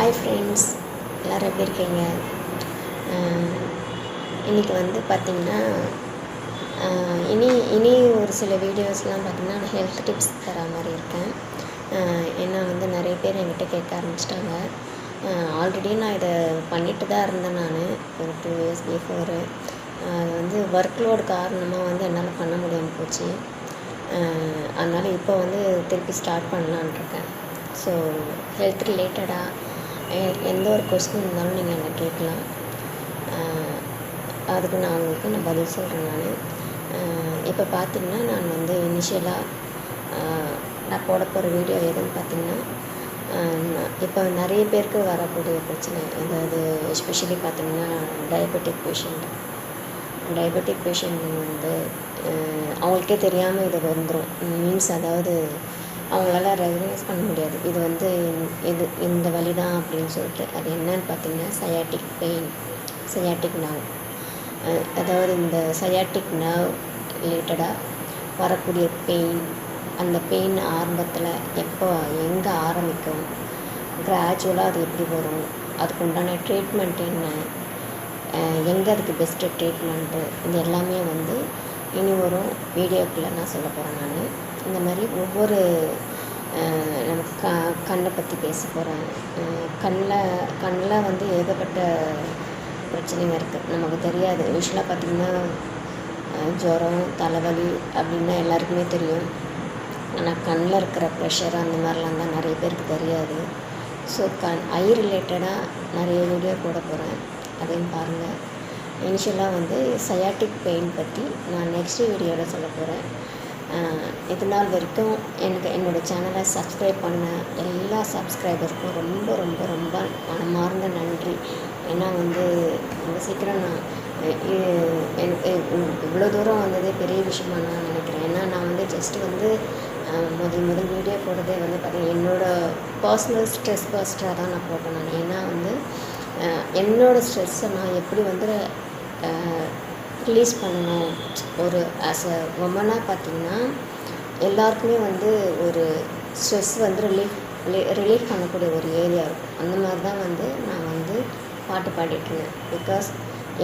Hi friends, எல்லோரும் எப்படி இருக்கீங்க? இன்றைக்கி வந்து பார்த்திங்கன்னா இனி ஒரு சில வீடியோஸ்லாம் பார்த்திங்கன்னா நான் ஹெல்த் டிப்ஸ் தர மாதிரி இருக்கேன். ஏன்னா வந்து நிறைய பேர் என்கிட்ட கேட்க ஆரம்பிச்சிட்டாங்க. ஆல்ரெடி நான் இதை பண்ணிட்டு தான் இருந்தேன். நான் ஒரு 2 இயர்ஸ் பிஃபோரு அது வந்து ஒர்க் லோடு காரணமாக வந்து என்னால் பண்ண முடியாமல் போச்சு. அதனால் இப்போ வந்து திருப்பி ஸ்டார்ட் பண்ணலான் இருக்கேன். ஸோ ஹெல்த் ரிலேட்டடாக எந்த ஒரு கொஸ்டின் இருந்தாலும் நீங்கள் என்னை கேட்கலாம். அதுக்கு நான் உங்களுக்கு பதில் சொல்கிறேன். இப்போ பார்த்திங்கன்னா நான் வந்து இனிஷியலாக நான் போட போகிற வீடியோ எதுன்னு பார்த்திங்கன்னா, இப்போ நிறைய பேருக்கு வரக்கூடிய பிரச்சனை, அதாவது எஸ்பெஷலி பார்த்திங்கன்னா டயபெட்டிக் பேஷண்ட் வந்து அவங்களுக்கே தெரியாமல் இது வந்துடும். மீன்ஸ் அதாவது அவங்களால ரெகக்னைஸ் பண்ண முடியாது, இது வந்து இந்த வலி தான் அப்படின்னு சொல்லிட்டு. அது என்னன்னு பார்த்திங்கன்னா சயாட்டிக் நர்வ். அதாவது இந்த சயாட்டிக் நர்வ் ரிலேட்டடாக வரக்கூடிய பெயின், அந்த பெயின் ஆரம்பத்தில் எங்கே ஆரம்பிக்கும், கிராஜுவலாக அது எப்படி வரும், அதுக்கு உண்டான ட்ரீட்மெண்ட் என்ன, எங்கே அதுக்கு பெஸ்ட்டு ட்ரீட்மெண்ட்டு, இது எல்லாமே வந்து இனி வரும் வீடியோக்குள்ளே நான் சொல்ல போகிறேன். நான் இந்த மாதிரி ஒவ்வொரு நமக்கு கண்ணை பற்றி பேச போகிறேன். கண்ணில் வந்து ஏகப்பட்ட பிரச்சனைங்க இருக்குது, நமக்கு தெரியாது. யூஸ்வலாக பார்த்திங்கன்னா ஜுரம், தலைவலி அப்படின்னா எல்லாருக்குமே தெரியும். ஆனால் கண்ணில் இருக்கிற ப்ரெஷர் அந்த மாதிரிலாம் தான் நிறைய பேருக்கு தெரியாது. ஸோ ஐ ரிலேட்டடாக நிறைய வீடியோ போட போகிறேன், அதையும் பாருங்கள். இனிஷியலாக வந்து சயாட்டிக் பெயின் பற்றி நான் நெக்ஸ்ட் வீடியோவில் சொல்ல போகிறேன். இது நாள் வரைக்கும் என்னோடய சேனலை சப்ஸ்கிரைப் பண்ண எல்லா சப்ஸ்கிரைபருக்கும் ரொம்ப ரொம்ப ரொம்ப மனமார்ந்த நன்றி. ஏன்னா வந்து ரொம்ப சீக்கிரம் நான் எனக்கு இவ்வளோ தூரம் வந்ததே பெரிய விஷயமாக நான் நினைக்கிறேன். ஏன்னா நான் வந்து ஜஸ்ட்டு வந்து முதல் வீடியோ போடுறதே வந்து பார்த்திங்கன்னா என்னோடய பர்சனல் ஸ்ட்ரெஸ் பஸ்டராக தான் நான் போட்டேன். நான் ஏன்னா வந்து என்னோடய ஸ்ட்ரெஸ்ஸை நான் எப்படி வந்து ரிலீஸ் பண்ணணும். ஒரு ஆஸ் அ உமனாக பார்த்திங்கன்னா எல்லாருக்குமே வந்து ஒரு ஸ்ட்ரெஸ் வந்து ரிலீஃப் பண்ணக்கூடிய ஒரு ஏரியா இருக்கும். அந்த மாதிரி தான் வந்து நான் வந்து பாட்டு பாடிட்டுருந்தேன். பிகாஸ்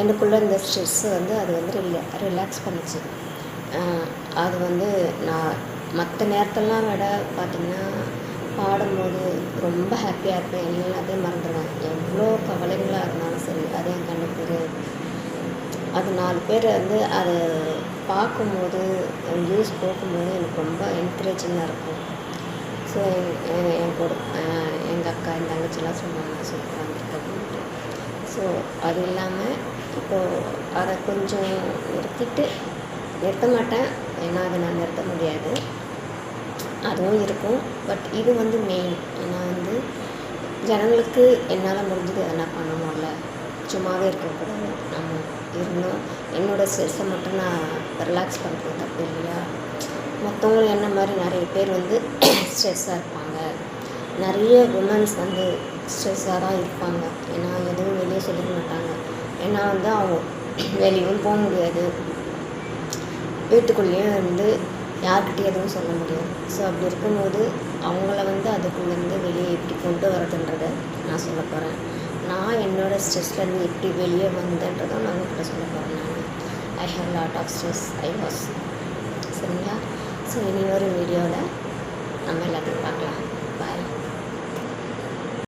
எனக்குள்ளே இந்த ஸ்ட்ரெஸ்ஸு வந்து அது வந்து ரிலாக்ஸ் பண்ணிச்சு. அது வந்து நான் மற்ற நேரத்தெல்லாம் விட பார்த்திங்கன்னா பாடும்போது ரொம்ப ஹாப்பியாக இருப்பேன். எல்லாத்தையும் மறந்துடுவேன். எவ்வளோ கவலைகளாக இருந்தாலும் சரி, அது என் கண்ணுக்கு தெரியாது. அது 4 பேர் வந்து அதை பார்க்கும்போது, நியூஸ் போகும்போது எனக்கு ரொம்ப என்கரேஜிங்காக இருக்கும். ஸோ என் கூட எங்கள் அக்கா, என் தங்கச்சிலாம் சொன்னாங்க சூப்பராக இருந்திருக்கு அப்படின்ட்டு. ஸோ அது இல்லாமல் இப்போது அதை கொஞ்சம் நிறுத்த மாட்டேன். ஏன்னா அதை நான் நிறுத்த முடியாது, அதுவும் இருக்கும். பட் இது வந்து மெயின். ஏன்னா வந்து ஜனங்களுக்கு என்னால் முடிஞ்சது எதனா பண்ணணும்ல, சும்மாவே இருக்கக்கூடாது. நம்ம இருந்தோம் என்னோடய ஸ்ட்ரெஸ்ஸை மட்டும் நான் ரிலாக்ஸ் பண்ணுறது தப்பு இல்லையா? மற்றவங்களும் என்ன மாதிரி நிறைய பேர் வந்து ஸ்ட்ரெஸ்ஸாக இருப்பாங்க. நிறைய உமன்ஸ் வந்து ஸ்ட்ரெஸ்ஸாக தான் இருப்பாங்க. ஏன்னா எதுவும் வெளியே சொல்லிக்க மாட்டாங்க. ஏன்னா வந்து அவங்க வெளியும் போக முடியாது, வீட்டுக்குள்ளேயும் வந்து யார்கிட்டையும் எதுவும் சொல்ல முடியாது. ஸோ அப்படி இருக்கும்போது அவங்கள வந்து அதுக்குள்ளேருந்து வெளியே எப்படி கொண்டு வரதுன்றதை நான் சொல்ல போகிறேன். நான் என்னோடய ஸ்ட்ரெஸ்லேருந்து எப்படி வெளியே வந்தேன்றதை நான் உங்கள்கிட்ட சொல்ல போகிறேன். I have lot of stress சரிங்களா? ஸோ இனி ஒரு வீடியோவில் நம்ம எல்லாத்தையும் பார்க்கலாம்.